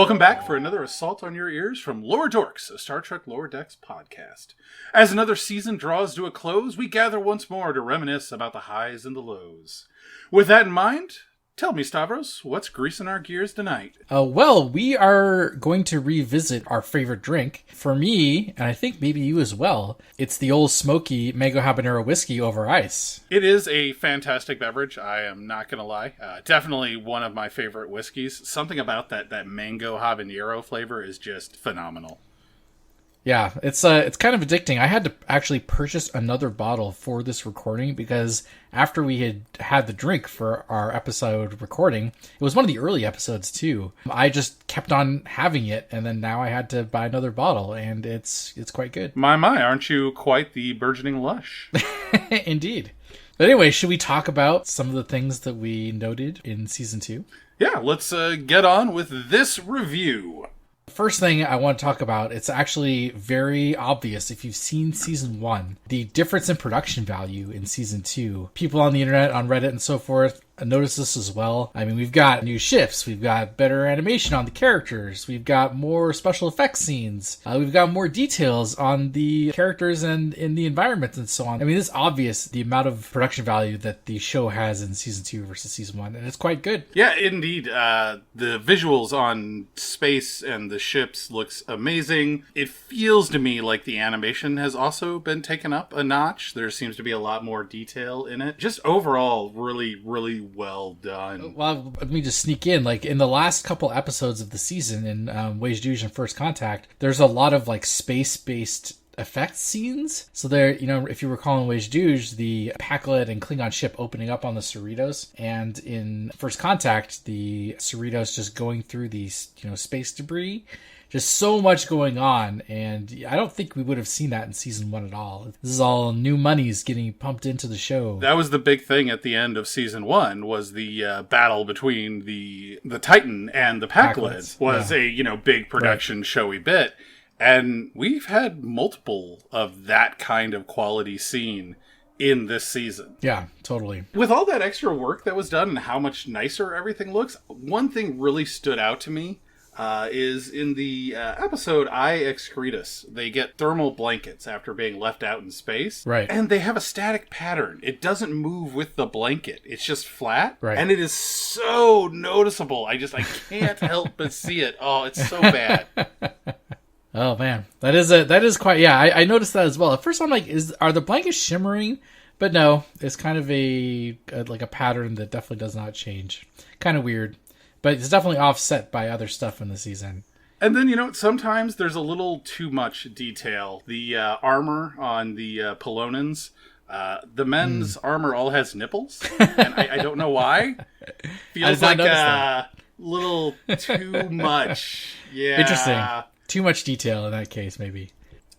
Welcome back for another assault on your ears from Lower Dorks, a Star Trek Lower Decks podcast. As another season draws to a close, we gather once more to reminisce about the highs and the lows. With that in mind, tell me, Stavros, what's greasing our gears tonight? Well, we are going to revisit our favorite drink. For me, and I think maybe you as well, it's the Old Smoky Mango Habanero Whiskey over ice. It is a fantastic beverage, I am not going to lie. Definitely one of my favorite whiskeys. Something about that mango habanero flavor is just phenomenal. Yeah, it's kind of addicting. I had to actually purchase another bottle for this recording because after we had the drink for our episode recording, it was one of the early episodes too. I just kept on having it, and then now I had to buy another bottle, and it's quite good. My, aren't you quite the burgeoning lush? Indeed. But anyway, should we talk about some of the things that we noted in Season 2? Yeah, let's get on with this review. First thing I want to talk about, it's actually very obvious if you've seen Season 1, the difference in production value in Season 2. People on the internet, on Reddit and so forth, notice this as well. I mean, we've got new shifts, we've got better animation on the characters, we've got more special effects scenes, we've got more details on the characters and in the environment and so on. I mean, it's obvious the amount of production value that the show has in Season 2 versus Season 1, and it's quite good. Yeah, indeed. The visuals on space and the ships looks amazing. It feels to me like the animation has also been taken up a notch. There seems to be a lot more detail in it. Just overall, really, really well done. Well, let me just sneak in. Like, in the last couple episodes of the season in Yeet-Yoinkers and First Contact, there's a lot of, like, space-based effects scenes. So there, if you recall in Yeet-Yoinkers, the Packlet and Klingon ship opening up on the Cerritos, and in First Contact, the Cerritos just going through these, space debris. Just so much going on, and I don't think we would have seen that in Season 1 at all. This is all new monies getting pumped into the show. That was the big thing at the end of Season 1, was the battle between the Titan and the Packlets. Was a, big production showy bit. And we've had multiple of that kind of quality scene in this season. Yeah, totally. With all that extra work that was done and how much nicer everything looks, one thing really stood out to me is in the episode I Excretus. They get thermal blankets after being left out in space. Right. And they have a static pattern. It doesn't move with the blanket. It's just flat. Right. And it is so noticeable. I can't help but see it. Oh, it's so bad. Oh man, that is quite. Yeah, I noticed that as well. At first, I'm like, are the blankets shimmering? But no, it's kind of a pattern that definitely does not change. Kind of weird, but it's definitely offset by other stuff in the season. And then, sometimes there's a little too much detail. The armor on the Polonans, the men's armor all has nipples, and I don't know why. Feels like a little too much. Yeah, interesting. Too much detail in that case, maybe.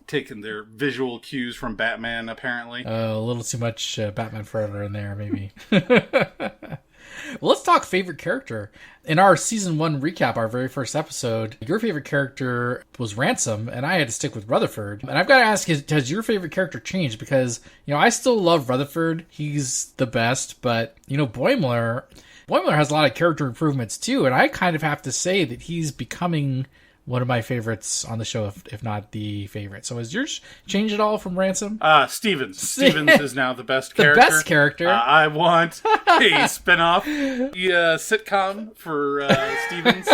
Taking their visual cues from Batman, apparently. A little too much Batman Forever in there, maybe. Well, let's talk favorite character. In our Season 1 recap, our very first episode, your favorite character was Ransom, and I had to stick with Rutherford. And I've got to ask, has your favorite character changed? Because, I still love Rutherford. He's the best, but, Boimler has a lot of character improvements, too, and I kind of have to say that he's becoming one of my favorites on the show, if not the favorite. So has yours changed at all from Ransom? Stevens. Stevens is now the best character. The best character. I want a spin-off sitcom for Stevens.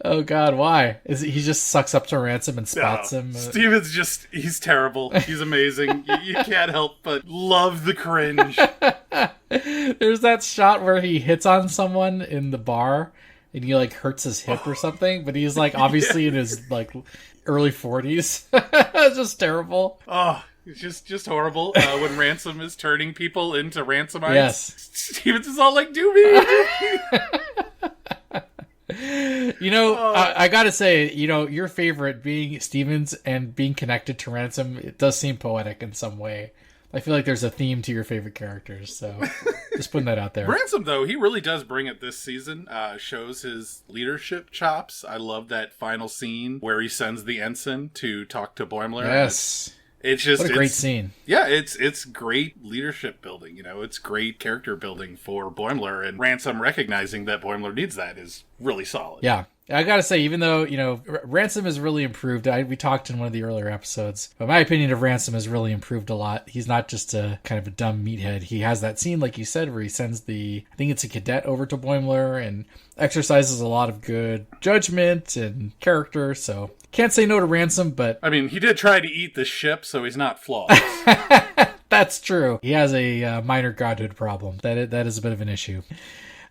Oh God, why? He just sucks up to Ransom and spots him? Stevens he's terrible. He's amazing. you can't help but love the cringe. There's that shot where he hits on someone in the bar, and he hurts his hip or something, but he's obviously in his early 40s. It's just terrible. Oh, it's just horrible. When Ransom is turning people into Ransomites. Yes. Stevens is all like, do me. I gotta say, your favorite being Stevens and being connected to Ransom, it does seem poetic in some way. I feel like there's a theme to your favorite characters, so just putting that out there. Ransom, though, he really does bring it this season. Shows his leadership chops. I love that final scene where he sends the ensign to talk to Boimler. Yes. It's just what a great scene. Yeah, it's great leadership building. It's great character building for Boimler, and Ransom recognizing that Boimler needs that is really solid. Yeah. I gotta say, even though, Ransom has really improved, we talked in one of the earlier episodes, but my opinion of Ransom has really improved a lot. He's not just a kind of a dumb meathead. He has that scene, like you said, where he sends I think it's a cadet over to Boimler and exercises a lot of good judgment and character, so can't say no to Ransom, but... I mean, he did try to eat the ship, so he's not flawless. That's true. He has a minor godhood problem. That is a bit of an issue.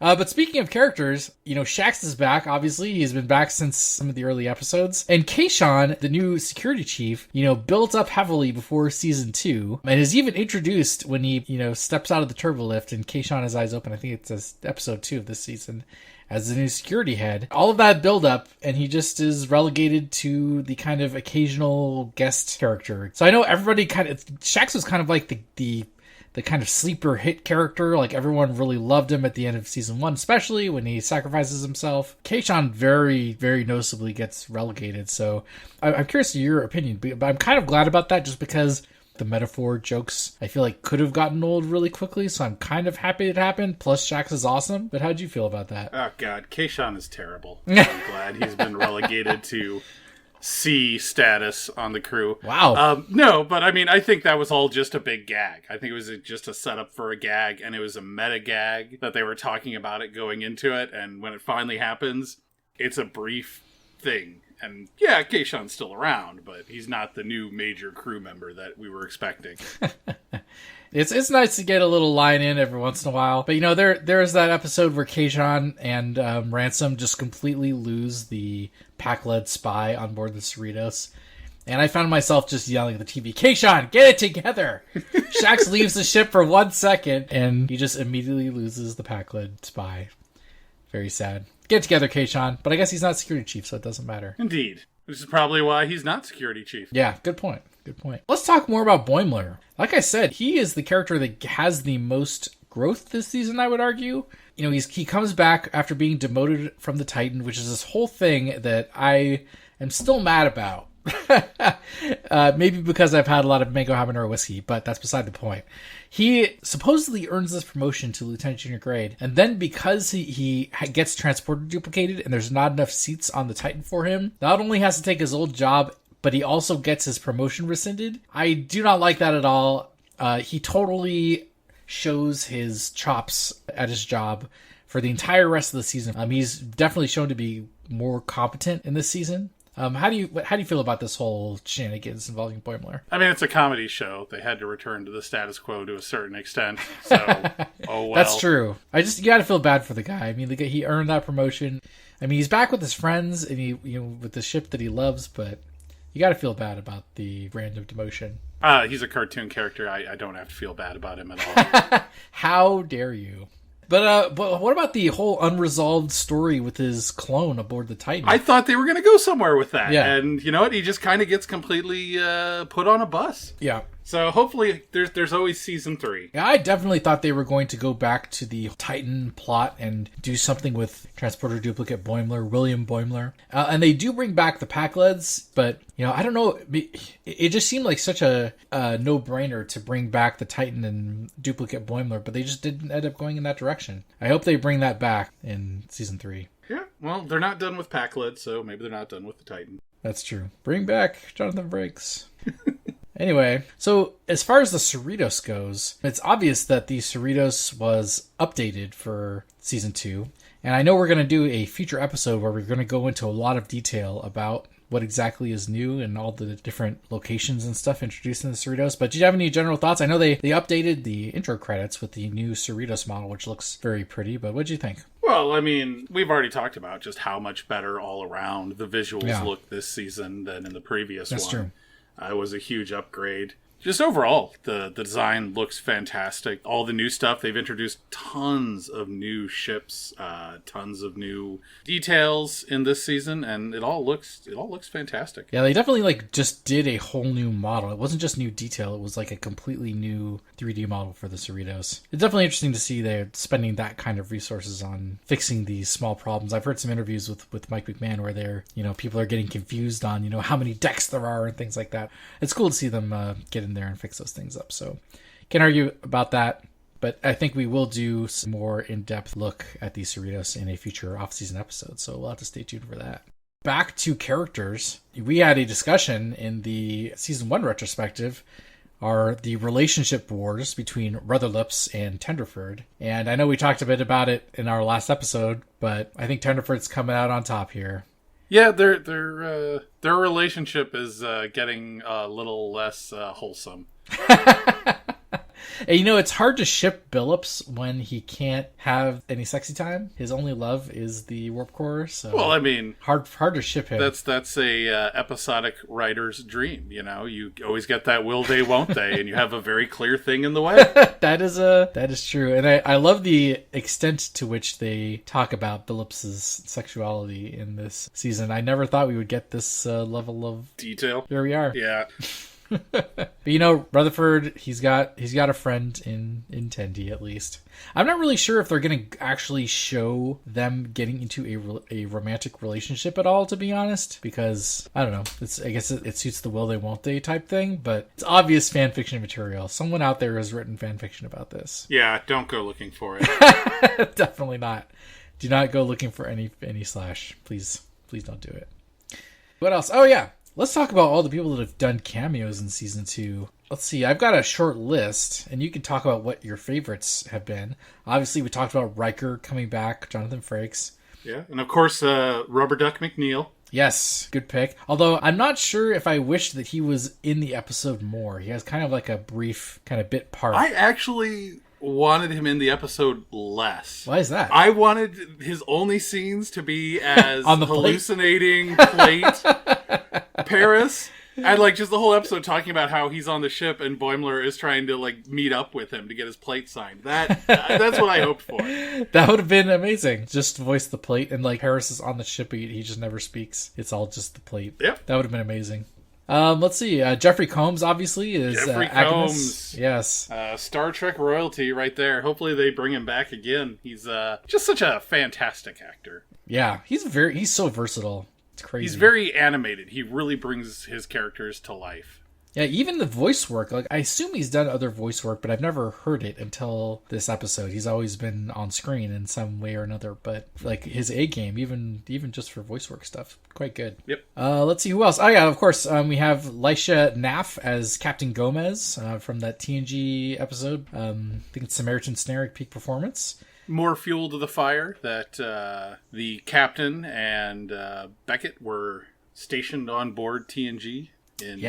But speaking of characters, Shax is back, obviously. He's been back since some of the early episodes. And Kayshawn, the new security chief, built up heavily before season 2 and is even introduced when he, steps out of the turbo lift and Kayshawn has eyes open. I think it's episode 2 of this season as the new security head. All of that build up, and he just is relegated to the kind of occasional guest character. So I know everybody Shax was kind of like the kind of sleeper hit character. Like, everyone really loved him at the end of season 1, especially when he sacrifices himself. Kayshawn very, very noticeably gets relegated. So I'm curious to your opinion, but I'm kind of glad about that just because the metaphor jokes, I feel like, could have gotten old really quickly. So I'm kind of happy it happened. Plus, Shax is awesome. But how'd you feel about that? Oh, God. Kayshawn is terrible. I'm glad he's been relegated to C status on the crew. Wow. No, but I mean, I think that was all just a big gag. I think it was just a setup for a gag, and it was a meta gag that they were talking about it going into it, and when it finally happens, it's a brief thing. And yeah, Kayshawn's still around, but he's not the new major crew member that we were expecting. It's nice to get a little line in every once in a while. But, there's that episode where Kayshawn and Ransom just completely lose the pack-led spy on board the Cerritos. And I found myself just yelling at the TV, Kayshawn, get it together! Shax leaves the ship for 1 second, and he just immediately loses the pack-led spy. Very sad. Get it together, Kayshawn. But I guess he's not security chief, so it doesn't matter. Indeed. Which is probably why he's not security chief. Yeah, good point. Good point. Let's talk more about Boimler. Like I said, he is the character that has the most growth this season, I would argue. He comes back after being demoted from the Titan, which is this whole thing that I am still mad about. Maybe because I've had a lot of mango habanero whiskey, but that's beside the point. He supposedly earns this promotion to Lieutenant Junior grade, and then because he gets transporter duplicated and there's not enough seats on the Titan for him, not only has to take his old job, but he also gets his promotion rescinded. I do not like that at all. He totally shows his chops at his job for the entire rest of the season. He's definitely shown to be more competent in this season. How do you feel about this whole shenanigans involving Boimler? I mean, it's a comedy show. They had to return to the status quo to a certain extent. So, oh well. That's true. You got to feel bad for the guy. I mean, he earned that promotion. I mean, he's back with his friends and with the ship that he loves, but you got to feel bad about the random demotion. He's a cartoon character. I don't have to feel bad about him at all. How dare you? But what about the whole unresolved story with his clone aboard the Titan? I thought they were going to go somewhere with that. Yeah. And you know what? He just kind of gets completely put on a bus. Yeah. So hopefully there's always season 3. Yeah, I definitely thought they were going to go back to the Titan plot and do something with Transporter Duplicate Boimler, William Boimler. And they do bring back the Packleds, but, I don't know. It just seemed like such a no-brainer to bring back the Titan and Duplicate Boimler, but they just didn't end up going in that direction. I hope they bring that back in season 3. Yeah, well, they're not done with Packled, so maybe they're not done with the Titan. That's true. Bring back Jonathan Frakes. Anyway, so as far as the Cerritos goes, it's obvious that the Cerritos was updated for season 2. And I know we're going to do a future episode where we're going to go into a lot of detail about what exactly is new and all the different locations and stuff introduced in the Cerritos. But do you have any general thoughts? I know they updated the intro credits with the new Cerritos model, which looks very pretty. But what do you think? Well, I mean, we've already talked about just how much better all around the visuals look this season than in the previous one. That's true. It was a huge upgrade. Just overall, the design looks fantastic. All the new stuff, they've introduced tons of new ships, tons of new details in this season, and it all looks fantastic. Yeah, they definitely just did a whole new model. It wasn't just new detail, it was like a completely new 3D model for the Cerritos. It's definitely interesting to see they're spending that kind of resources on fixing these small problems. I've heard some interviews with Mike McMahon where they're, people are getting confused on, how many decks there are and things like that. It's cool to see them get in there and fix those things up. So can't argue about that. But I think we will do some more in-depth look at these Cerritos in a future off-season episode, so we'll have to stay tuned for that. Back to characters. We had a discussion in the Season 1 retrospective are the relationship wars between Rutherlips and Tenderford. And I know we talked a bit about it in our last episode, but I think Tenderford's coming out on top here. Yeah, their relationship is getting a little less wholesome. And it's hard to ship Billups when he can't have any sexy time. His only love is the warp core. So well, I mean, hard to ship him. That's a episodic writer's dream. You always get that will they, won't they, and you have a very clear thing in the way. That is true, and I love the extent to which they talk about Billups's sexuality in this season. I never thought we would get this level of detail. Here we are. Yeah. But Rutherford, he's got a friend in Tendi at least. I'm not really sure if they're going to actually show them getting into a romantic relationship at all, to be honest, because I don't know. I guess it suits the will they won't they type thing, but it's obvious fan fiction material. Someone out there has written fan fiction about this. Yeah, don't go looking for it. Definitely not. Do not go looking for any slash. Please don't do it. What else? Oh yeah. Let's talk about all the people that have done cameos in Season 2. Let's see, I've got a short list, and you can talk about what your favorites have been. Obviously, we talked about Riker coming back, Jonathan Frakes. Yeah, and of course, Rubber Duck McNeil. Yes, good pick. Although, I'm not sure if I wish that he was in the episode more. He has kind of like a brief kind of bit part. I actually wanted him in the episode less. Why is that? I wanted his only scenes to be as on the hallucinating plate Paris, and just the whole episode talking about how he's on the ship and Boimler is trying to meet up with him to get his plate signed. That's what I hoped for. That would have been amazing. Just voice the plate, and Paris is on the ship, he just never speaks. It's all just the plate. Yep. That would have been amazing. Let's see. Jeffrey Combs, obviously, is Jeffrey Agnes. Combs. Yes. Star Trek royalty right there. Hopefully they bring him back again. He's just such a fantastic actor. Yeah, he's so versatile. It's crazy. He's very animated. He really brings his characters to life. Yeah, even the voice work. I assume he's done other voice work, but I've never heard it until this episode. He's always been on screen in some way or another, but his A game, even just for voice work stuff, quite good. Yep. Let's see who else. Oh yeah, of course, we have Lisha Naff as Captain Gomez from that TNG episode. I think it's Samaritan Snare at peak performance. More fuel to the fire that the captain and Beckett were stationed on board TNG in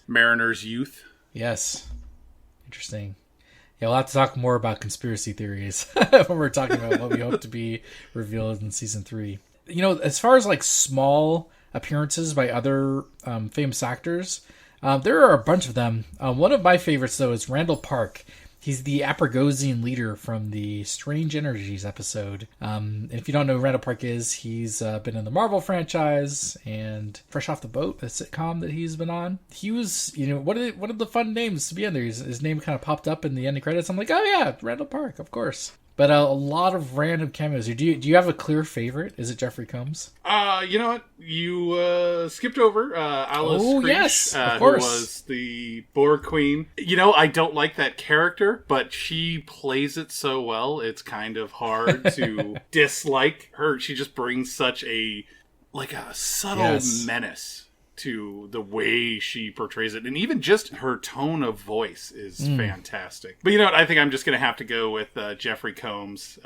Mariner's youth. Yes. Interesting. Yeah, we'll have to talk more about conspiracy theories when we're talking about what we hope to be revealed in Season 3. As far as small appearances by other famous actors, there are a bunch of them. One of my favorites, though, is Randall Park. He's the Aprigosian leader from the Strange Energies episode. And if you don't know who Randall Park is, he's been in the Marvel franchise and Fresh Off the Boat, a sitcom that he's been on. He was, what are the fun names to be in there? His name kind of popped up in the ending credits. I'm like, oh yeah, Randall Park, of course. But a lot of random cameos. Do you have a clear favorite? Is it Jeffrey Combs? You know what? You skipped over Alice Creech, yes, of course. Who was the Borg Queen. I don't like that character, but she plays it so well, it's kind of hard to dislike her. She just brings such a subtle menace to the way she portrays it, and even just her tone of voice is fantastic. But you know what? I think I'm just going to have to go with Jeffrey Combs.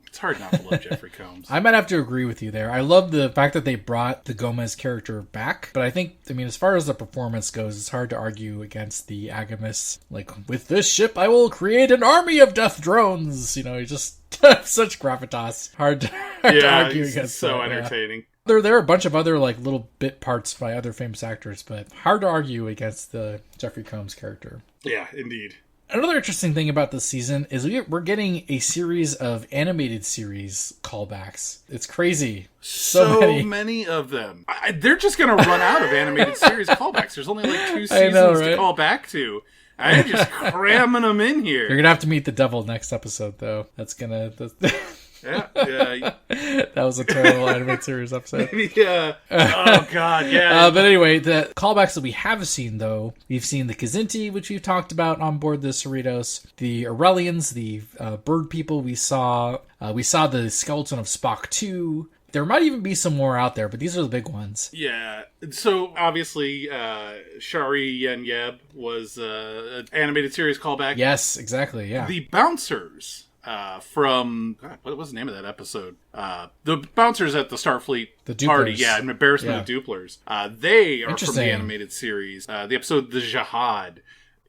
It's hard not to love Jeffrey Combs. I might have to agree with you there. I love the fact that they brought the Gomez character back, but I think, as far as the performance goes, it's hard to argue against the Agamis. With this ship, I will create an army of death drones. He just such gravitas. Hard to argue against. So entertaining. There are a bunch of other little bit parts by other famous actors, but hard to argue against the Jeffrey Combs character. Yeah, indeed. Another interesting thing about this season is we're getting a series of animated series callbacks. It's crazy. So many of them. They're just going to run out of animated series callbacks. There's only 2 seasons to call back to. I'm just cramming them in here. You're going to have to meet the devil next episode, though. That's going to... Yeah, yeah. That was a terrible animated series episode. Yeah. Oh god, yeah. But anyway, the callbacks that we have seen, though, we've seen the Kzinti, which we've talked about on board the Cerritos, the Aurelians, the bird people. We saw the skeleton of Spock 2. There might even be some more out there, but these are the big ones. Yeah. So obviously, Shari Yen Yeb was an animated series callback. Yes, exactly. Yeah. The bouncers. From God, what was the name of that episode? The bouncers at the Starfleet party, yeah, an embarrassment of Duplers. They are from the animated series. The episode The Jihad.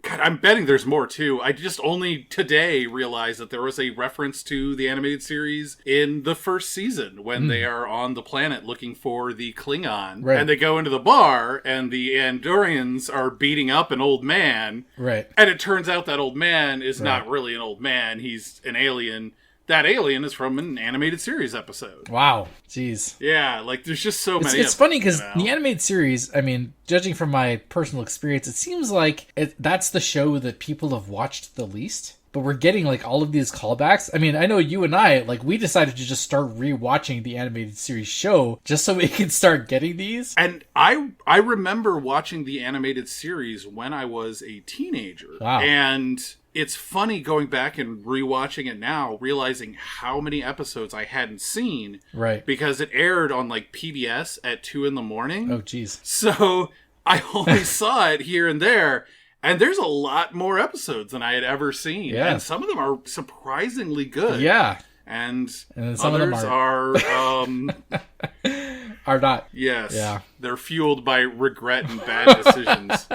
God, I'm betting there's more too. I just only today realized that there was a reference to the animated series in the first season when they are on the planet looking for the Klingon. Right. And they go into the bar and the Andorians are beating up an old man. Right. And it turns out that old man is not really an old man. He's an alien. That alien is from an animated series episode. Wow. Jeez. Yeah, like there's just so many. It's funny because the animated series, I mean, judging from my personal experience, it seems like that's the show that people have watched the least. But we're getting like all of these callbacks. I mean, I know you and I, like, we decided to just start rewatching the animated series show just so we can start getting these. And I remember watching the animated series when I was a teenager. Wow. And it's funny going back and rewatching it now, realizing how many episodes I hadn't seen. Right. Because it aired on like PBS at 2 a.m. Oh, geez. So I only saw it here and there. And there's a lot more episodes than I had ever seen. Yeah. And some of them are surprisingly good. Yeah. And some others of them are not. Yes. Yeah. They're fueled by regret and bad decisions.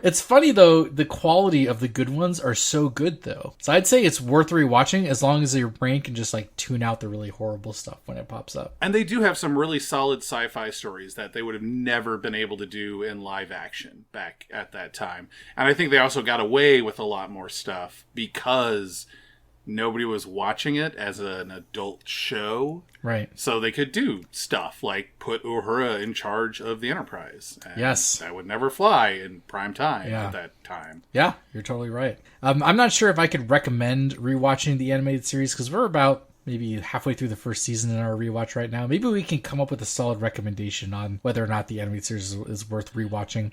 It's funny, though, the quality of the good ones are so good, though. So I'd say it's worth rewatching as long as your brain can just, like, tune out the really horrible stuff when it pops up. And they do have some really solid sci-fi stories that they would have never been able to do in live action back at that time. And I think they also got away with a lot more stuff because nobody was watching it as an adult show. Right. So they could do stuff like put Uhura in charge of the Enterprise. And yes. that would never fly in prime time at that time. Yeah, you're totally right. I'm not sure if I could recommend rewatching the animated series because we're about maybe halfway through the first season in our rewatch right now. Maybe we can come up with a solid recommendation on whether or not the animated series is worth rewatching.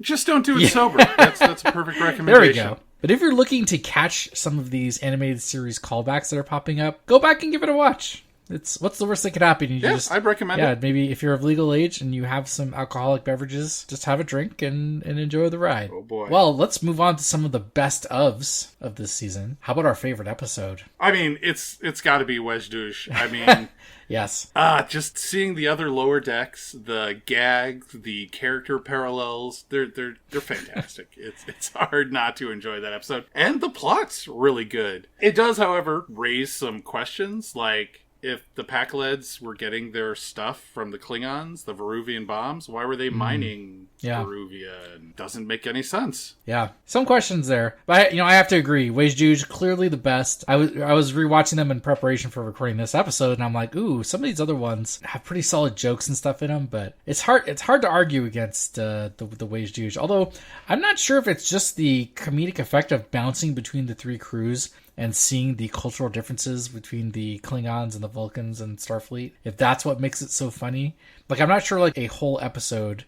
Just don't do it sober. That's a perfect recommendation. There we go. But if you're looking to catch some of these animated series callbacks that are popping up, go back and give it a watch. What's the worst that could happen? I'd recommend it. Yeah, maybe if you're of legal age and you have some alcoholic beverages, just have a drink and enjoy the ride. Oh boy. Well, let's move on to some of the best ofs of this season. How about our favorite episode? I mean, it's got to be Wedge Douche. I mean, yes. Just seeing the other Lower Decks, the gags, the character parallels, they're fantastic. It's hard not to enjoy that episode. And the plot's really good. It does, however, raise some questions, like if the Pakleds were getting their stuff from the Klingons, the Veruvian bombs, why were they mining Veruvia? And doesn't make any sense. Yeah, some questions there, but I have to agree. Wedge Douche clearly the best. I was rewatching them in preparation for recording this episode, and I'm like, ooh, some of these other ones have pretty solid jokes and stuff in them, but it's hard to argue against the Wedge Douche. Although I'm not sure if it's just the comedic effect of bouncing between the three crews and seeing the cultural differences between the Klingons and the Vulcans and Starfleet, if that's what makes it so funny. Like, I'm not sure, like, a whole episode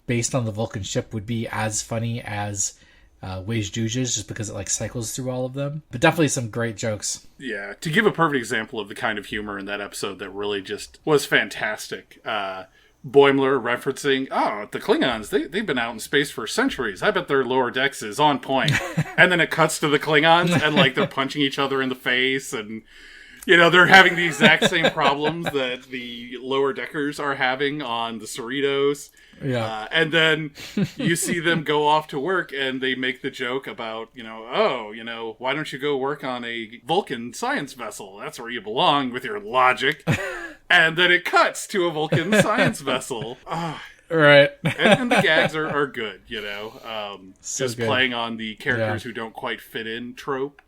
based on the Vulcan ship would be as funny as Wedge Douche's, just because it, like, cycles through all of them. But definitely some great jokes. Yeah, to give a perfect example of the kind of humor in that episode that really just was fantastic, Boimler referencing, the Klingons, they've been out in space for centuries. I bet their Lower Decks is on point. And then it cuts to the Klingons, and, like, they're punching each other in the face, and, they're having the exact same problems that the Lower Deckers are having on the Cerritos. Yeah. And then you see them go off to work, and they make the joke about, why don't you go work on a Vulcan science vessel? That's where you belong with your logic. And then it cuts to a Vulcan science vessel. Right. and the gags are good, So just good. Playing on the characters who don't quite fit in trope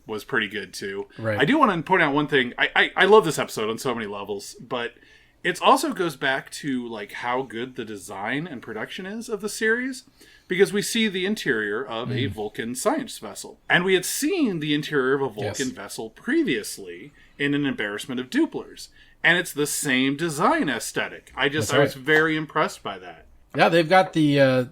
was pretty good, too. Right. I do want to point out one thing. I love this episode on so many levels, but It also goes back to like how good the design and production is of the series, because we see the interior of a Vulcan science vessel. And we had seen the interior of a Vulcan vessel previously in An Embarrassment of Duplers. And it's the same design aesthetic. I was very impressed by that. Yeah, they've got the, I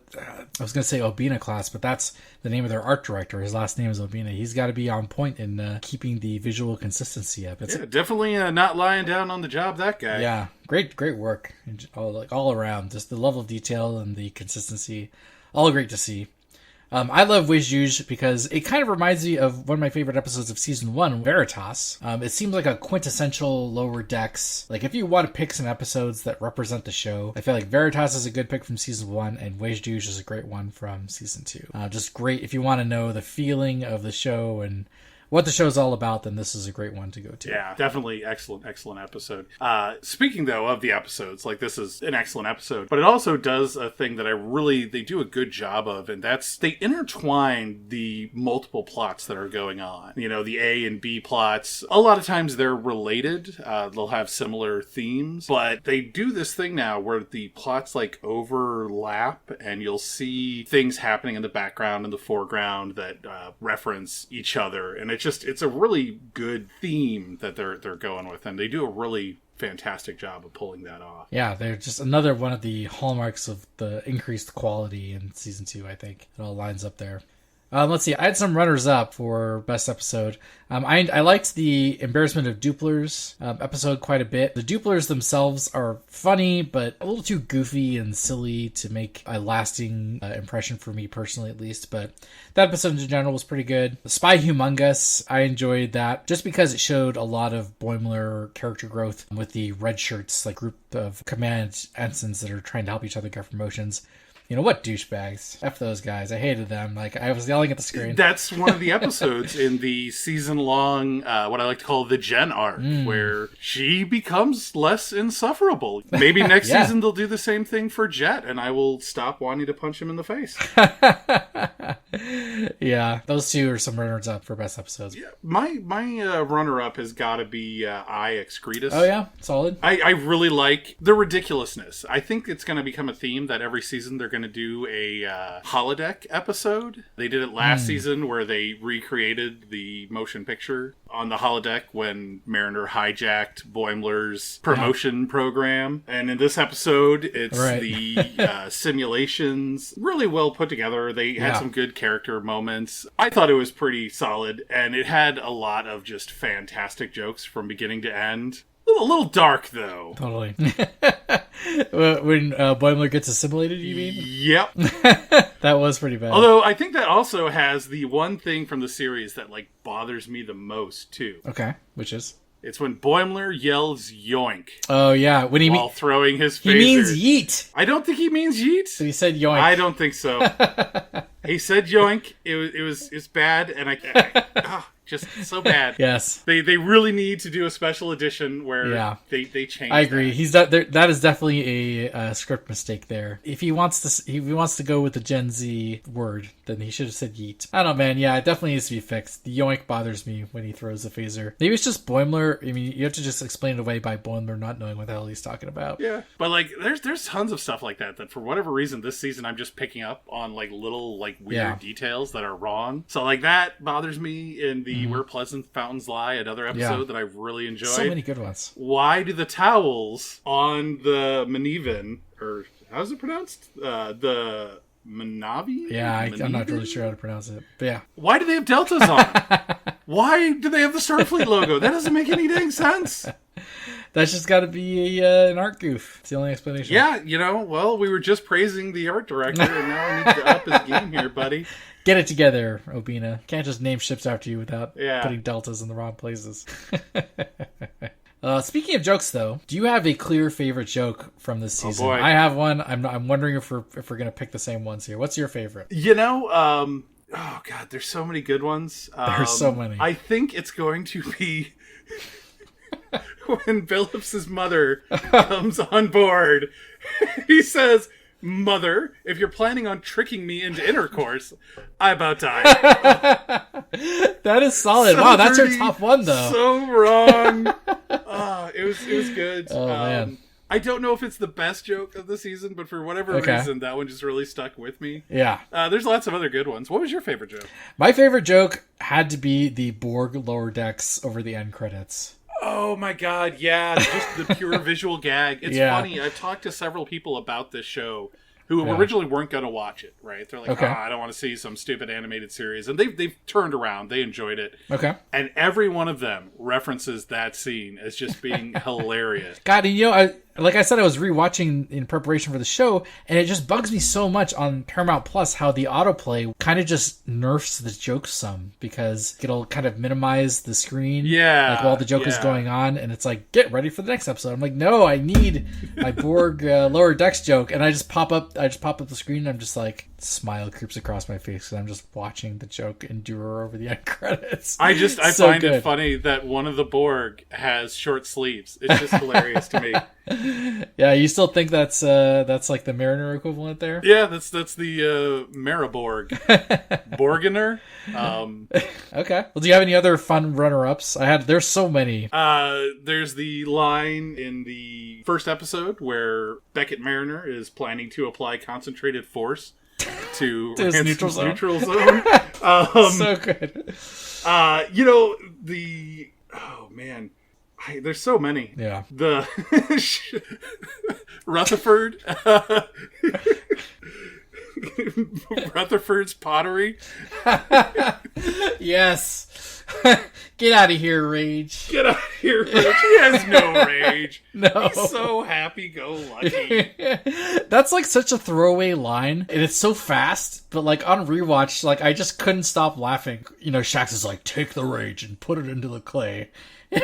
was going to say Obina class, but that's the name of their art director. His last name is Obina. He's got to be on point in keeping the visual consistency up. Definitely not lying down on the job, that guy. Yeah, great work. All around. Just the level of detail and the consistency. All great to see. I love Wijjuj because it kind of reminds me of one of my favorite episodes of Season 1, Veritas. It seems like a quintessential Lower Decks. Like, if you want to pick some episodes that represent the show, I feel like Veritas is a good pick from Season 1, and Wijjuj is a great one from Season 2. Just great if you want to know the feeling of the show and what the show's all about, then this is a great one to go to. Yeah, definitely excellent episode. Speaking, though, of the episodes, like, this is an excellent episode, but it also does a thing that they do a good job of, and that's they intertwine the multiple plots that are going on. You know, the A and B plots, a lot of times they're related. They'll have similar themes, but they do this thing now where the plots, like, overlap, and you'll see things happening in the background and the foreground that reference each other, and it's a really good theme that they're going with, and they do a really fantastic job of pulling that off. Yeah, they're just another one of the hallmarks of the increased quality in Season 2, I think. It all lines up there. Let's see. I had some runners-up for best episode. I liked the Embarrassment of Duplers episode quite a bit. The Duplers themselves are funny, but a little too goofy and silly to make a lasting impression for me personally, at least. But that episode in general was pretty good. The Spy Humongous, I enjoyed that just because it showed a lot of Boimler character growth with the red shirts, like group of command ensigns that are trying to help each other get promotions. You know what, douchebags? F those guys. I hated them. Like, I was yelling at the screen. That's one of the episodes in the season-long, what I like to call the Jen arc, where she becomes less insufferable. Maybe next season they'll do the same thing for Jet, and I will stop wanting to punch him in the face. Yeah, those two are some runners-up for best episodes. Yeah, my runner-up has got to be I Excretus. Oh, yeah? Solid? I really like the ridiculousness. I think it's going to become a theme that every season they're going to do a holodeck episode. They did it last season where they recreated the motion picture on the holodeck when Mariner hijacked Boimler's promotion program. And in this episode, it's the simulations. Really well put together. They had some good character moments. I thought it was pretty solid, and it had a lot of just fantastic jokes from beginning to end. A little dark, though. Totally. When Boimler gets assimilated, you mean? Yep. That was pretty bad. Although, I think that also has the one thing from the series that, like, bothers me the most, too. Okay, which is? It's when Boimler yells yoink. Oh, yeah. When he while throwing his phasers. He means yeet. I don't think he means yeet. So he said yoink. I don't think so. He said yoink. It's bad, and just so bad. Yes. They really need to do a special edition where they change. I agree. That is definitely a script mistake there. If he wants to go with the Gen Z word, then he should have said yeet. I don't know, man. Yeah, it definitely needs to be fixed. The yoink bothers me when he throws the phaser. Maybe it's just Boimler. I mean, you have to just explain it away by Boimler not knowing what the hell he's talking about. Yeah. But like there's tons of stuff like that for whatever reason this season I'm just picking up on like little like weird details that are wrong. So like that bothers me in the Where Pleasant Fountains Lie, another episode that I really enjoyed. So many good ones. Why do the towels on the Manevin, or how's it pronounced? The Manavi? Yeah, I'm not really sure how to pronounce it. But yeah. Why do they have deltas on? Why do they have the Starfleet logo? That doesn't make any dang sense. That's just got to be an art goof. It's the only explanation. Yeah, well, we were just praising the art director, and now I need to up his game here, buddy. Get it together, Obina. Can't just name ships after you without putting deltas in the wrong places. Speaking of jokes, though, do you have a clear favorite joke from this season? Oh, boy. I have one. I'm wondering if we're going to pick the same ones here. What's your favorite? Oh, God, there's so many good ones. There's so many. I think it's going to be when Phillips's mother comes on board. He says, "Mother, if you're planning on tricking me into intercourse, I about die." That is solid. So wow, that's dirty, your top one, though. So wrong. It was good. Oh, man. I don't know if it's the best joke of the season, but for whatever reason, that one just really stuck with me. Yeah. There's lots of other good ones. What was your favorite joke? My favorite joke had to be the Borg Lower Decks over the end credits. Oh my god, yeah. Just the pure visual gag. It's funny. I've talked to several people about this show who originally weren't going to watch it, right? They're like, I don't want to see some stupid animated series. And they've turned around. They enjoyed it. Okay. And every one of them references that scene as just being hilarious. God, like I said, I was rewatching in preparation for the show, and it just bugs me so much on Paramount Plus how the autoplay kind of just nerfs the jokes some, because it'll kind of minimize the screen while the joke is going on, and it's like, get ready for the next episode. I'm like, no, I need my Borg Lower Decks joke, and I just pop up the screen, and I'm just like, smile creeps across my face, and I'm just watching the joke endure over the end credits. I find it funny that one of the Borg has short sleeves. It's just hilarious to me. Yeah, you still think that's like the Mariner equivalent there? Yeah, that's the Mariborg. Borgener. Okay. Well, do you have any other fun runner-ups? There's so many. There's the line in the first episode where Beckett Mariner is planning to apply concentrated force to his neutral zone. So good. Oh man. There's so many. Yeah. The Rutherford. Rutherford's pottery. Yes. Get out of here, Rage. Get out of here, Rage. He has no rage. No. He's so happy-go-lucky. That's like such a throwaway line, and it's so fast, but like on rewatch, like I just couldn't stop laughing. Shax is like, take the rage and put it into the clay.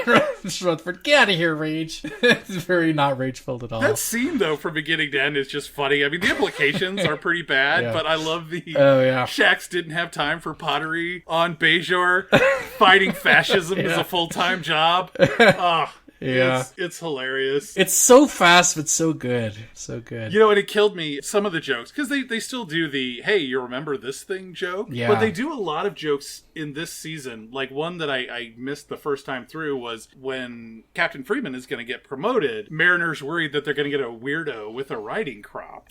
Rutherford, get out of here, Rage. It's very not rage-filled at all. That scene, though, from beginning to end is just funny. I mean, the implications are pretty bad, but I love the... Shax didn't have time for pottery on Bajor. Fighting fascism is a full-time job. It's hilarious. It's so fast, but so good. So good. And it killed me, some of the jokes, because they still do the, hey, you remember this thing joke? Yeah. But they do a lot of jokes in this season. Like, one that I missed the first time through was when Captain Freeman is going to get promoted, Mariner's worried that they're going to get a weirdo with a riding crop.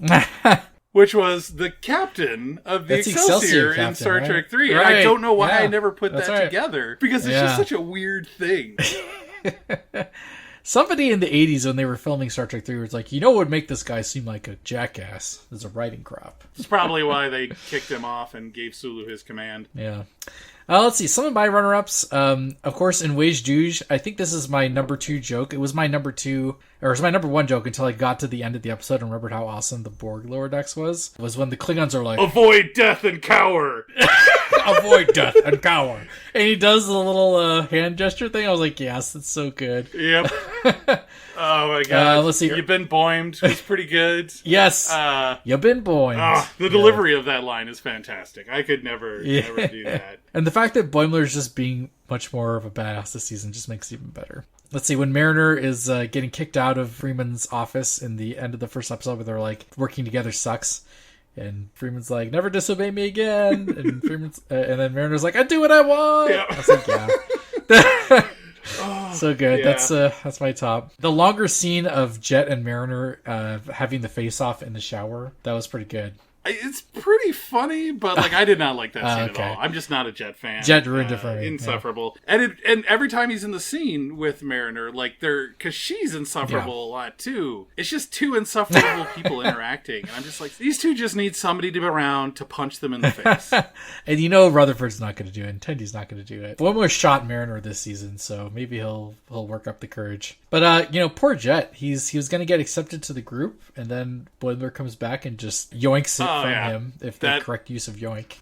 Which was the captain of the Excelsior captain, in Star Trek 3. Right. And I don't know why I never put that together. Because it's just such a weird thing. Somebody in the 80s when they were filming Star Trek 3 was like, what would make this guy seem like a jackass? There's a writing crop. That's probably why they kicked him off and gave Sulu his command. Yeah. Let's see. Some of my runner-ups, of course, in Wage Juge, I think this is my number 2 joke. It was my number 1 joke until I got to the end of the episode and remembered how awesome the Borg Lower Decks was when the Klingons are like, avoid death and cower! Avoid death and cower. And he does the little hand gesture thing. I was like, yes, that's so good. Yep. Oh my god. Let's see. You've been boimed was pretty good. Yes. You've been boimed. The delivery of that line is fantastic. I could never do that. And the fact that Boimler is just being much more of a badass this season just makes it even better. Let's see, when Mariner is getting kicked out of Freeman's office in the end of the first episode where they're like, working together sucks. And Freeman's like, never disobey me again. And and then Mariner's like, I do what I want. Yeah. I was like, yeah. So good. Yeah. That's my top. The longer scene of Jet and Mariner having the face-off in the shower, that was pretty good. It's pretty funny, but I did not like that scene at all. I'm just not a Jet fan. Jet ruined it for me. Insufferable. Yeah. And every time he's in the scene with Mariner, because she's insufferable a lot too. It's just two insufferable people interacting, and I'm just like, these two just need somebody to be around to punch them in the face. And Rutherford's not going to do it, and Tendy's not going to do it. One more shot Mariner this season, so maybe he'll work up the courage. But poor Jet, he was going to get accepted to the group, and then Boimler comes back and just yoinks it from him, if the correct use of yoink.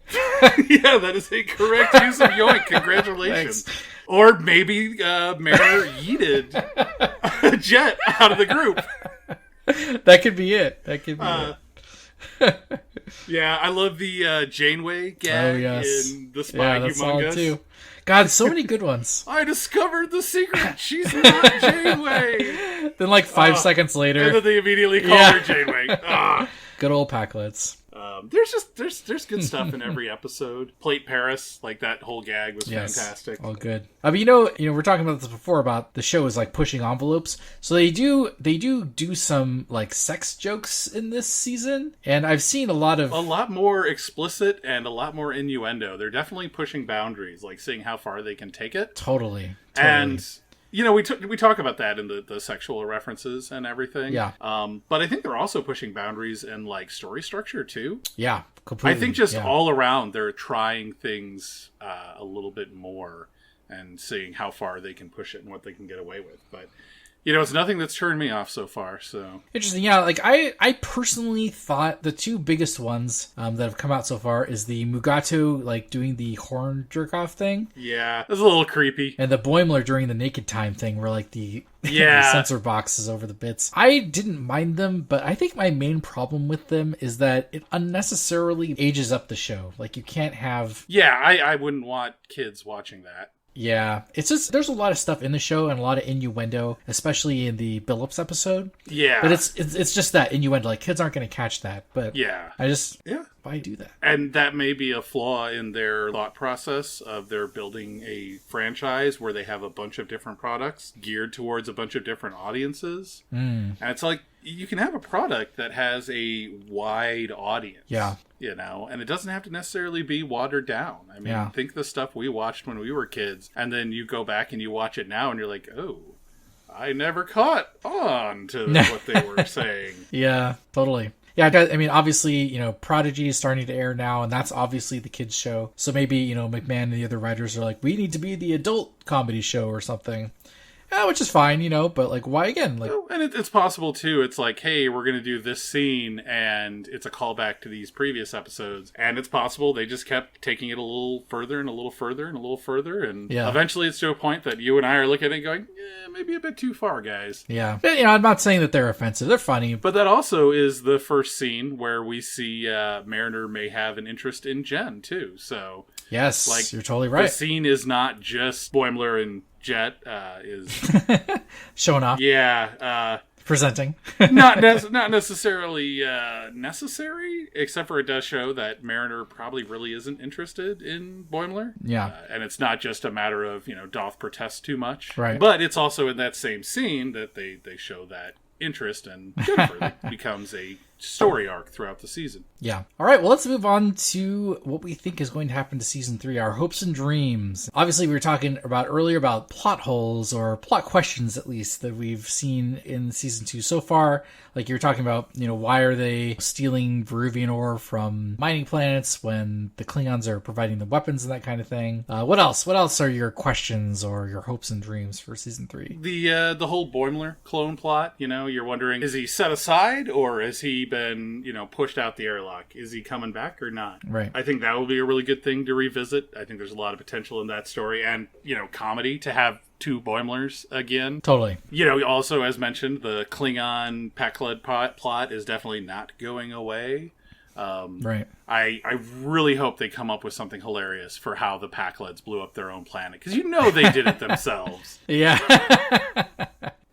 Yeah, that is a correct use of yoink. Congratulations. Or maybe Mariner yeeted Jet out of the group. That could be it. It. Yeah, I love the Janeway gag in The Spy that's Humongous. solid too. God, so many good ones. I discovered the secret. She's not Janeway. Then 5 seconds later. And then they immediately call her Janeway. Good old Packlets. There's good stuff in every episode. Plate Paris, like that whole gag was fantastic. All good. We're talking about this before about the show is like pushing envelopes. So they do some like sex jokes in this season, and I've seen a lot more explicit and a lot more innuendo. They're definitely pushing boundaries, like seeing how far they can take it. Totally. And we talk about that in the sexual references and everything. Yeah. But I think they're also pushing boundaries in like story structure too. Yeah, completely. I think just all around they're trying things a little bit more and seeing how far they can push it and what they can get away with. But it's nothing that's turned me off so far. So interesting. Yeah, like I personally thought the two biggest ones that have come out so far is the Mugato like doing the horn jerk off thing. Yeah, it's a little creepy. And the Boimler during the naked time thing, where like the sensor box is over the bits. I didn't mind them, but I think my main problem with them is that it unnecessarily ages up the show. Like you can't have. Yeah, I wouldn't want kids watching that. Yeah, it's just there's a lot of stuff in the show and a lot of innuendo, especially in the Billups episode. Yeah, but it's just that innuendo. Like kids aren't going to catch that. But I why do that? And that may be a flaw in their thought process of they're building a franchise where they have a bunch of different products geared towards a bunch of different audiences. And it's like you can have a product that has a wide audience. Yeah. And it doesn't have to necessarily be watered down. I mean, think the stuff we watched when we were kids, and then you go back and you watch it now, and you're like, oh, I never caught on to what they were saying. Yeah, totally. Yeah, I mean, obviously, Prodigy is starting to air now, and that's obviously the kids' show. So maybe, McMahon and the other writers are like, we need to be the adult comedy show or something. Which is fine, but like, why again? Like, and it's possible too. It's like, hey, we're going to do this scene, and it's a callback to these previous episodes. And it's possible they just kept taking it a little further and a little further and a little further, and eventually it's to a point that you and I are looking at it going, maybe a bit too far, guys. Yeah, I'm not saying that they're offensive; they're funny. But that also is the first scene where we see Mariner may have an interest in Jen too. So yes, like you're totally right. The scene is not just Boimler and Jet is showing off. Yeah, presenting. not necessarily necessary, except for it does show that Mariner probably really isn't interested in Boimler. Yeah, and it's not just a matter of doth protest too much, right? But it's also in that same scene that they show that interest, and Jennifer becomes a story arc throughout the season. Yeah. All right, well, let's move on to what we think is going to happen to season 3, our hopes and dreams. Obviously, we were talking earlier about plot holes, or plot questions at least, that we've seen in season 2 so far. Like you were talking about, why are they stealing Veruvian ore from mining planets when the Klingons are providing the weapons and that kind of thing. What else? What else are your questions or your hopes and dreams for season 3? The whole Boimler clone plot, you're wondering, is he set aside, or has he been, pushed out the airlock? Is he coming back or not? Right. I think that will be a really good thing to revisit. I think there's a lot of potential in that story, and, comedy to have 2 Boimlers again. Totally. Also, as mentioned, the Klingon Pakled plot is definitely not going away. Right. I really hope they come up with something hilarious for how the Pakleds blew up their own planet, because they did it themselves. Yeah.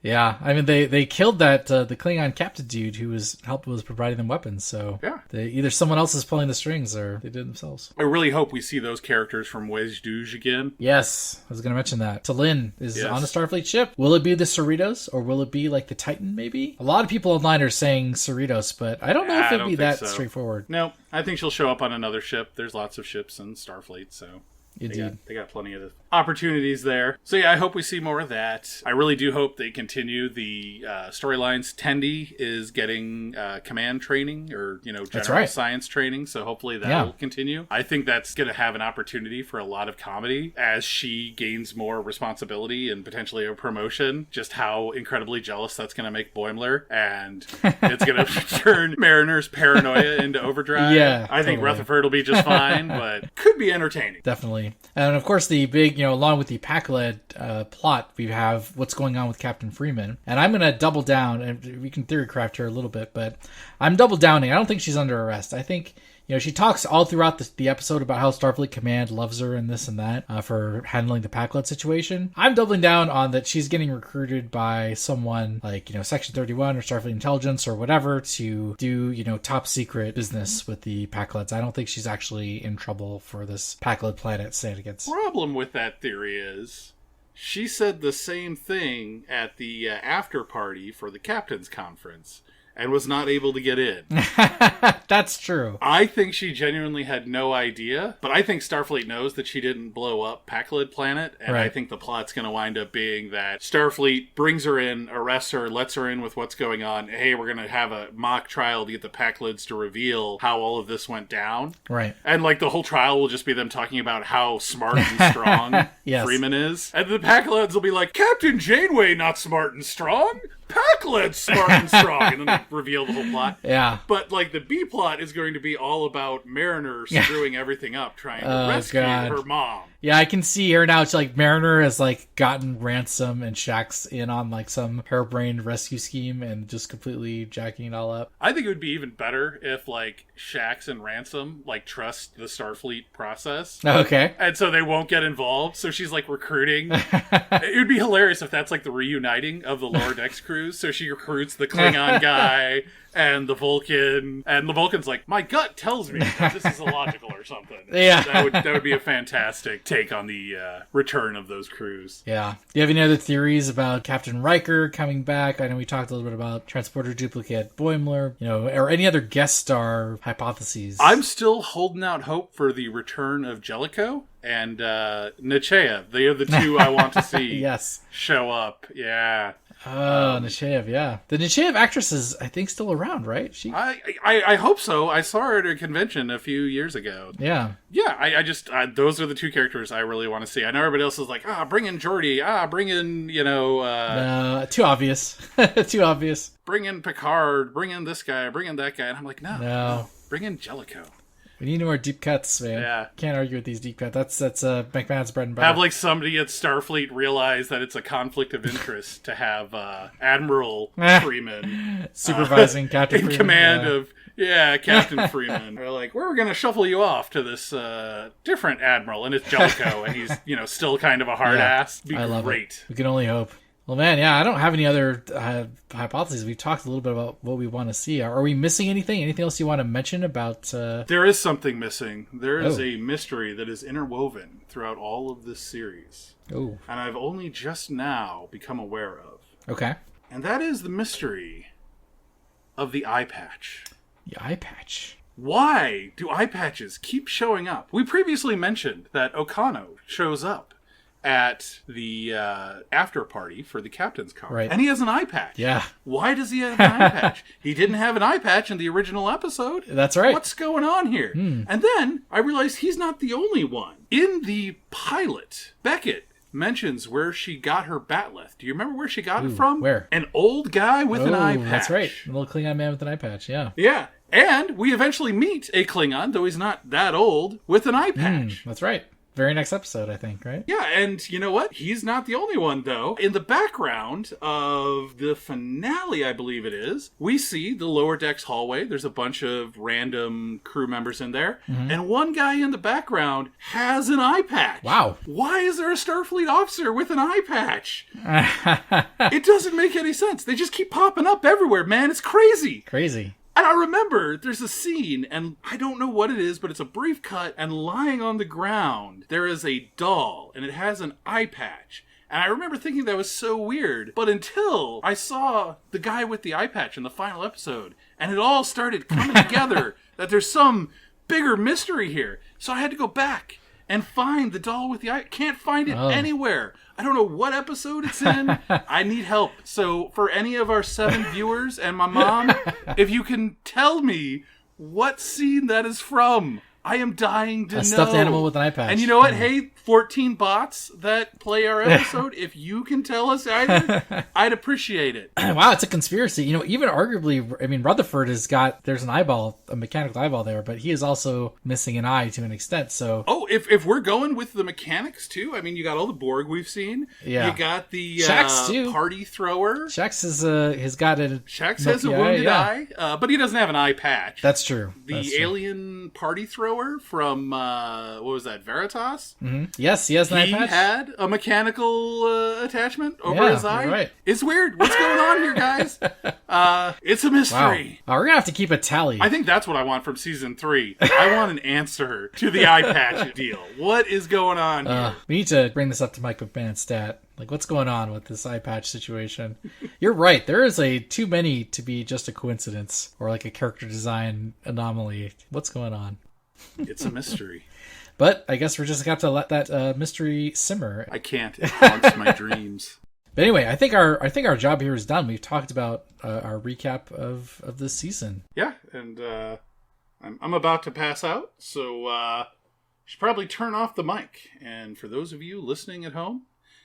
Yeah, I mean they killed that the Klingon captain dude who was providing them weapons. So either someone else is pulling the strings or they did it themselves. I really hope we see those characters from Wedge Douge again. Yes, I was going to mention that. T'Lyn is on a Starfleet ship. Will it be the Cerritos, or will it be like the Titan? Maybe a lot of people online are saying Cerritos, but I don't know if it'd be that straightforward. No, I think she'll show up on another ship. There's lots of ships in Starfleet, so. Indeed. They got plenty of opportunities there. So I hope we see more of that. I really do hope they continue the storylines. Tendi is getting command training, or general science training, so hopefully that will continue. I think that's going to have an opportunity for a lot of comedy as she gains more responsibility and potentially a promotion. Just how incredibly jealous that's going to make Boimler, and it's going to turn Mariner's paranoia into overdrive. Yeah, I think Rutherford will be just fine, but could be entertaining. Definitely. And of course, the big, along with the Pakled plot, we have what's going on with Captain Freeman. And I'm going to double down, and we can theory craft her a little bit, but I'm double downing. I don't think she's under arrest. I think, she talks all throughout the episode about how Starfleet Command loves her and this and that for handling the Packlet situation. I'm doubling down on that she's getting recruited by someone like, Section 31 or Starfleet Intelligence or whatever to do, top secret business with the Packlets. I don't think she's actually in trouble for this Packlet planet shenanigans. Problem with that theory is she said the same thing at the after party for the captain's conference and was not able to get in. That's true. I think she genuinely had no idea, but I think Starfleet knows that she didn't blow up Pakled Planet, and right. I think the plot's going to wind up being that Starfleet brings her in, arrests her, lets her in with what's going on. Hey, we're going to have a mock trial to get the Pakleds to reveal how all of this went down. Right. And the whole trial will just be them talking about how smart and strong yes. Freeman is. And the Pakleds will be like, Captain Janeway not smart and strong? Packlet's smart and strong, and then they reveal the whole plot. Yeah. But the B plot is going to be all about Mariner screwing everything up, trying to rescue her mom. Yeah, I can see her now. It's Mariner has gotten Ransom and Shax in on some harebrained rescue scheme and just completely jacking it all up. I think it would be even better if Shax and Ransom trust the Starfleet process. Okay. And so they won't get involved. So she's recruiting. It would be hilarious if that's the reuniting of the Lower Decks crews. So she recruits the Klingon guy and the Vulcan, and the Vulcan's my gut tells me that this is illogical or something. Yeah. That would be a fantastic take on the return of those crews. Yeah. Do you have any other theories about Captain Riker coming back? I know we talked a little bit about Transporter Duplicate Boimler, or any other guest star hypotheses. I'm still holding out hope for the return of Jellicoe and Nechayev. They are the two I want to see yes. show up. Yeah. Oh, Nechayev, yeah. The Nechayev actress is, I think, still around, right? I hope so. I saw her at a convention a few years ago. Yeah. Yeah, I just, those are the two characters I really want to see. I know everybody else is bring in Geordi, bring in, too obvious. Too obvious. Bring in Picard, bring in this guy, bring in that guy. And I'm no. Bring in Jellicoe. We need more deep cuts, man. Yeah. Can't argue with these deep cuts. That's McMahon's bread and butter. Have somebody at Starfleet realize that it's a conflict of interest to have Admiral Freeman supervising Captain Freeman. In command of Captain Freeman. They're we're going to shuffle you off to this different Admiral, and it's Jellicoe, and he's still kind of a hard ass. I love great. It. We can only hope. Well, man, I don't have any other hypotheses. We've talked a little bit about what we want to see. Are we missing anything? Anything else you want to mention about... There is something missing. There is a mystery that is interwoven throughout all of this series. Oh. And I've only just now become aware of. Okay. And that is the mystery of the Eyepatch. The Eyepatch? Why do eye patches keep showing up? We previously mentioned that Okano shows up at the after party for the captain's car. Right. And he has an eye patch. Yeah. Why does he have an eye patch? He didn't have an eye patch in the original episode. That's right. What's going on here? And then I realized he's not the only one. In the pilot, Beckett mentions where she got her batleth. Do you remember where she got it from? Where? An old guy with an eye patch. That's right. A little Klingon man with an eye patch, yeah. Yeah. And we eventually meet a Klingon, though he's not that old, with an eye patch. That's right. Very next episode, I think, right? Yeah, and you know what? He's not the only one, though. In the background of the finale, I believe it is, we see the Lower Decks hallway. There's a bunch of random crew members in there. And one guy in the background has an eye patch. Wow. Why is there a Starfleet officer with an eye patch? It doesn't make any sense. They just keep popping up everywhere, man. It's crazy. Crazy. And I remember there's a scene, and I don't know what it is, but it's a brief cut, and lying on the ground, there is a doll, and it has an eye patch. And I remember thinking that was so weird, but until I saw the guy with the eye patch in the final episode, and it all started coming together, that there's some bigger mystery here. So I had to go back and find the doll with the eye. Can't find it anywhere. I don't know what episode it's in. I need help. So for any of our 7 viewers and my mom, if you can tell me what scene that is from, I am dying to know. A stuffed animal with an eye patch. And you know what? Hey, 14 bots that play our episode, if you can tell us either, I'd appreciate it. Wow, it's a conspiracy. You know, even arguably, I mean, Rutherford there's an eyeball, a mechanical eyeball there, but he is also missing an eye to an extent, so... Oh, if we're going with the mechanics, too, I mean, you got all the Borg we've seen. Yeah. You got the party thrower. Shax has got a... Shax has a wounded eye, but he doesn't have an eye patch. That's true. The alien party thrower from, what was that, Veritas? Mm-hmm. Yes, he has an eye patch. He had a mechanical attachment over his eye. Right. It's weird. What's going on here, guys? It's a mystery. Wow. We're going to have to keep a tally. I think that's what I want from season 3. I want an answer to the eye patch deal. What is going on here? We need to bring this up to Mike McMahon stat. Like, what's going on with this eye patch situation? You're right. There is too many to be just a coincidence or like a character design anomaly. What's going on? It's a mystery. But I guess we're just going to have to let that mystery simmer. I can't. It haunts my dreams. But anyway, I think our job here is done. We've talked about our recap of this season. Yeah, and I'm about to pass out, so you should probably turn off the mic. And for those of you listening at home,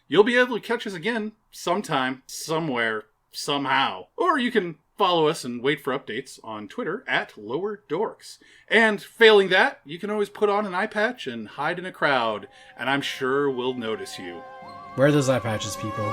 you'll be able to catch us again sometime, somewhere, somehow. Or you can follow us and wait for updates on Twitter at Lower Dorks. And failing that, you can always put on an eye patch and hide in a crowd, and I'm sure we'll notice you. Wear those eye patches, people.